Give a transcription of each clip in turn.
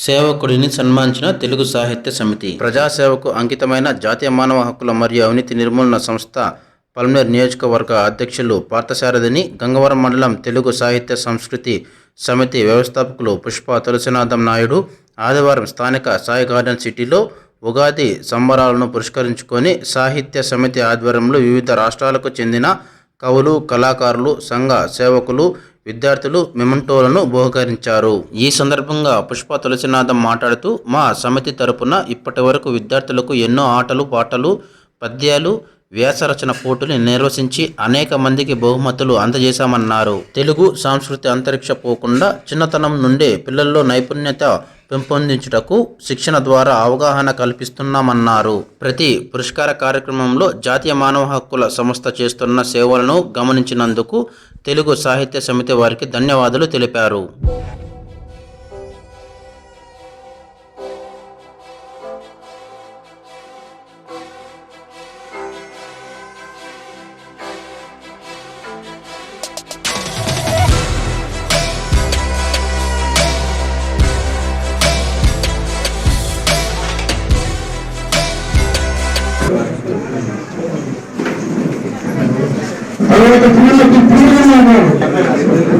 సేవకుడిని సన్మానించిన తెలుగు సాహిత్య సమితి. ప్రజాసేవకు అంకితమైన జాతీయ మానవ హక్కుల మరియు అవినీతి నిర్మూలన సంస్థ పల్మనేరు నియోజకవర్గ అధ్యక్షులు పార్థసారథిని, గంగవరం మండలం తెలుగు సాహిత్య సంస్కృతి సమితి వ్యవస్థాపకులు పుష్ప తులసినాథం నాయుడు ఆదివారం స్థానిక సాయి గార్డెన్ సిటీలో ఉగాది సంబరాలను పురస్కరించుకొని సాహిత్య సమితి ఆధ్వర్యంలో వివిధ రాష్ట్రాలకు చెందిన కవులు, కళాకారులు, సంఘ సేవకులు, విద్యార్థులు మెమెంటోలను బహుకరించారు. ఈ సందర్భంగా పుష్ప తులసినాథం మాట్లాడుతూ, మా సమితి తరపున ఇప్పటి వరకు విద్యార్థులకు ఎన్నో ఆటలు, పాటలు, పద్యాలు, వ్యాసరచన పోటీలు నిర్వహించి అనేక మందికి బహుమతులు అందజేశామన్నారు. తెలుగు సంస్కృతి అంతరిక్ష పోకుండా చిన్నతనం నుండే పిల్లల్లో నైపుణ్యత పెంపొందించుటకు శిక్షణ ద్వారా అవగాహన కల్పిస్తున్నామన్నారు. ప్రతి పురస్కార కార్యక్రమంలో జాతీయ మానవ హక్కుల సంస్థ చేస్తున్న సేవలను గమనించినందుకు తెలుగు సాహిత్య సమితి వారికి ధన్యవాదాలు తెలిపారు.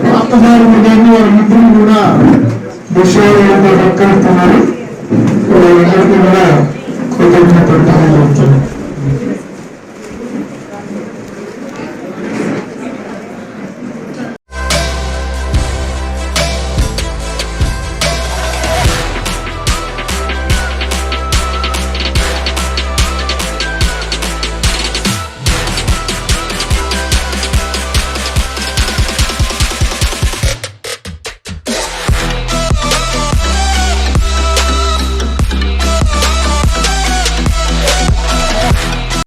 పార్థసారథి వారి మిత్రులు కూడా విషయాలతో దక్కిస్తున్నారు. వాళ్ళందరికీ కూడా కృతజ్ఞతలు.